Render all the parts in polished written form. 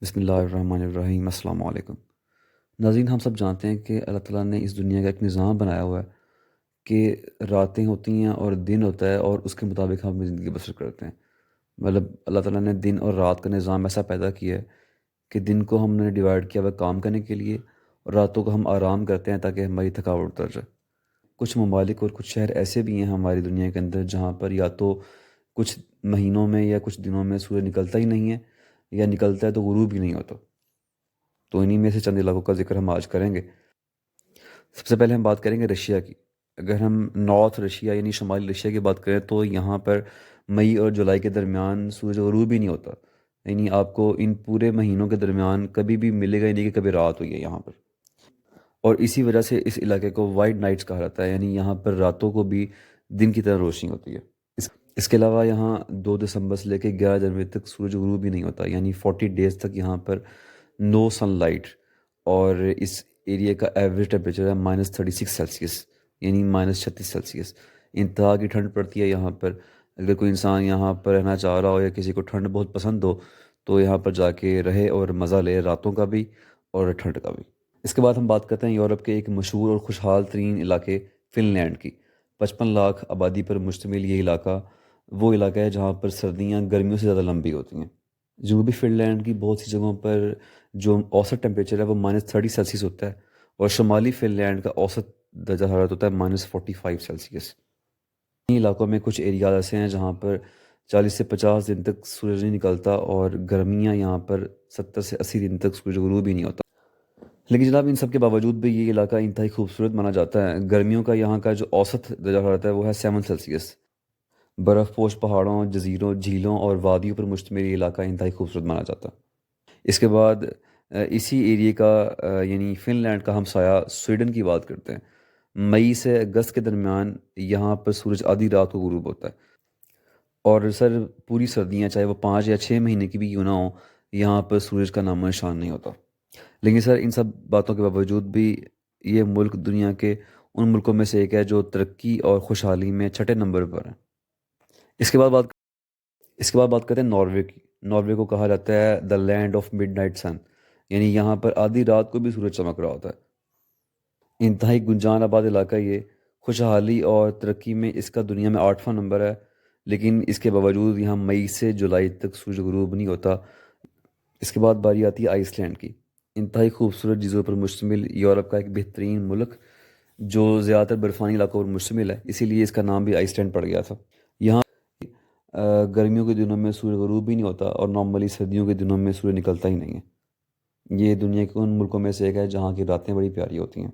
بسم اللہ الرحمن الرحیم، السلام علیکم ناظرین۔ ہم سب جانتے ہیں کہ اللہ تعالیٰ نے اس دنیا کا ایک نظام بنایا ہوا ہے کہ راتیں ہوتی ہیں اور دن ہوتا ہے، اور اس کے مطابق ہم اپنی زندگی بسر کرتے ہیں۔ مطلب اللہ تعالیٰ نے دن اور رات کا نظام ایسا پیدا کیا ہے کہ دن کو ہم نے ڈیوائڈ کیا ہوا ہے کام کرنے کے لیے، اور راتوں کو ہم آرام کرتے ہیں تاکہ ہماری تھکاوٹ اتر جائے۔ کچھ ممالک اور کچھ شہر ایسے بھی ہیں ہماری دنیا کے اندر جہاں پر یا تو کچھ مہینوں میں یا کچھ دنوں میں سورج نکلتا ہی نہیں ہے، یا نکلتا ہے تو غروب ہی نہیں ہوتا۔ تو انہی میں سے چند علاقوں کا ذکر ہم آج کریں گے۔ سب سے پہلے ہم بات کریں گے رشیا کی۔ اگر ہم نارتھ رشیا یعنی شمالی رشیا کی بات کریں تو یہاں پر مئی اور جولائی کے درمیان سورج غروب ہی نہیں ہوتا، یعنی آپ کو ان پورے مہینوں کے درمیان کبھی بھی ملے گا ہی نہیں کہ کبھی رات ہوئی ہے یہاں پر۔ اور اسی وجہ سے اس علاقے کو وائٹ نائٹس کہا جاتا ہے، یعنی یہاں پر راتوں کو بھی دن کی طرح روشنی ہوتی ہے۔ اس کے علاوہ یہاں 2 دسمبر سے لے کے 11 جنوری تک سورج غروب ہی نہیں ہوتا، یعنی 40 ڈیز تک یہاں پر نو سن لائٹ۔ اور اس ایریا کا ایوریج ٹیمپریچر ہے -36 سیلسیس، یعنی -36 سیلسیس۔ انتہا کی ٹھنڈ پڑتی ہے یہاں پر۔ اگر کوئی انسان یہاں پر رہنا چاہ رہا ہو یا کسی کو ٹھنڈ بہت پسند ہو تو یہاں پر جا کے رہے اور مزہ لے راتوں کا بھی اور ٹھنڈ کا بھی۔ اس کے بعد ہم بات کرتے ہیں یورپ کے ایک مشہور اور خوشحال ترین علاقے فن لینڈ کی۔ 55 لاکھ آبادی پر مشتمل یہ علاقہ وہ علاقہ ہے جہاں پر سردیاں گرمیوں سے زیادہ لمبی ہوتی ہیں۔ جنوبی فن لینڈ کی بہت سی جگہوں پر جو اوسط ٹیمپریچر ہے وہ -30 سیلسیس ہوتا ہے، اور شمالی فن لینڈ کا اوسط درجہ حرارت ہوتا ہے -45 سیلسیس۔ ان علاقوں میں کچھ ایریاز ایسے ہیں جہاں پر 40 سے 50 دن تک سورج نہیں نکلتا، اور گرمیاں یہاں پر 70 سے 80 دن تک سورج غروب ہی نہیں ہوتا۔ لیکن جناب ان سب کے باوجود بھی یہ علاقہ انتہائی خوبصورت مانا جاتا ہے۔ گرمیوں کا یہاں کا جو اوسط درجہ حرارت ہے وہ ہے 7 سیلسیس۔ برف پوش پہاڑوں، جزیروں، جھیلوں اور وادیوں پر مشتمل یہ علاقہ انتہائی خوبصورت مانا جاتا ہے۔ اس کے بعد اسی ایریے کا یعنی فن لینڈ کا ہمسایہ سویڈن کی بات کرتے ہیں۔ مئی سے اگست کے درمیان یہاں پر سورج آدھی رات کو غروب ہوتا ہے، اور سر پوری سردیاں چاہے وہ 5 یا 6 مہینے کی بھی کیوں نہ ہوں، یہاں پر سورج کا نام و نشان نہیں ہوتا۔ لیکن سر ان سب باتوں کے باوجود بھی یہ ملک دنیا کے ان ملکوں میں سے ایک ہے جو ترقی اور خوشحالی میں چھٹے نمبر پر ہے۔ اس کے بعد بات اس کے بعد بات کرتے ہیں ناروے کی۔ ناروے کو کہا جاتا ہے دا لینڈ آف مڈ نائٹ سن، یعنی یہاں پر آدھی رات کو بھی سورج چمک رہا ہوتا ہے۔ انتہائی گنجان آباد علاقہ یہ، خوشحالی اور ترقی میں اس کا دنیا میں 8واں نمبر ہے، لیکن اس کے باوجود یہاں مئی سے جولائی تک سورج غروب نہیں ہوتا۔ اس کے بعد باری آتی ہے آئس لینڈ کی۔ انتہائی خوبصورت جزیروں پر مشتمل یورپ کا ایک بہترین ملک جو زیادہ تر برفانی علاقوں پر مشتمل ہے، اسی لیے اس کا نام بھی آئس لینڈ پڑ گیا تھا۔ یہاں گرمیوں کے دنوں میں سورج غروب بھی نہیں ہوتا، اور نارملی سردیوں کے دنوں میں سورج نکلتا ہی نہیں ہے۔ یہ دنیا کے ان ملکوں میں سے ایک ہے جہاں کی راتیں بڑی پیاری ہوتی ہیں۔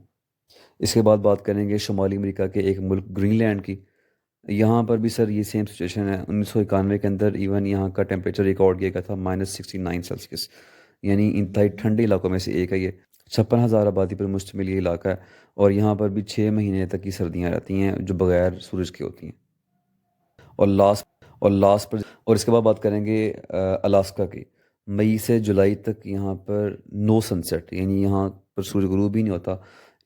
اس کے بعد بات کریں گے شمالی امریکہ کے ایک ملک گرین لینڈ کی۔ یہاں پر بھی سر یہ سیم سچویشن ہے۔ 1991 کے اندر ایون یہاں کا ٹیمپریچر ریکارڈ کیا گیا تھا -69 سیلسیس، یعنی انتہائی ٹھنڈے علاقوں میں سے ایک ہے یہ۔ 56,000 آبادی پر مشتمل یہ علاقہ ہے، اور یہاں پر بھی 6 مہینے تک کی سردیاں رہتی ہیں جو بغیر سورج کے ہوتی ہیں۔ اور لاسٹ پر اور اس کے بعد بات کریں گے الاسکا کی۔ مئی سے جولائی تک یہاں پر نو سن سیٹ، یعنی یہاں پر سورج غروب ہی نہیں ہوتا۔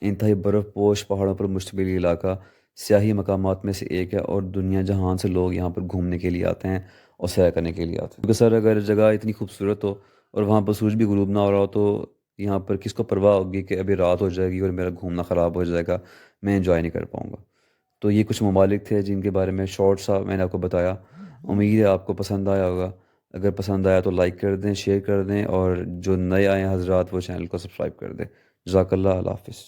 انتہائی برف پوش پہاڑوں پر مشتمل یہ علاقہ سیاحی مقامات میں سے ایک ہے، اور دنیا جہان سے لوگ یہاں پر گھومنے کے لیے آتے ہیں اور سیر کرنے کے لیے آتے ہیں۔ کیونکہ سر اگر جگہ اتنی خوبصورت ہو اور وہاں پر سورج بھی غروب نہ ہو رہا ہو تو یہاں پر کس کو پرواہ ہوگی کہ ابھی رات ہو جائے گی اور میرا گھومنا خراب ہو جائے گا، میں انجوائے نہیں کر پاؤں گا۔ تو یہ کچھ ممالک تھے جن کے بارے میں شارٹ سا میں نے آپ کو بتایا۔ امید ہے آپ کو پسند آیا ہوگا۔ اگر پسند آیا تو لائک کر دیں، شیئر کر دیں، اور جو نئے آئے ہیں حضرات وہ چینل کو سبسکرائب کر دیں۔ جزاک اللہ، اللہ حافظ۔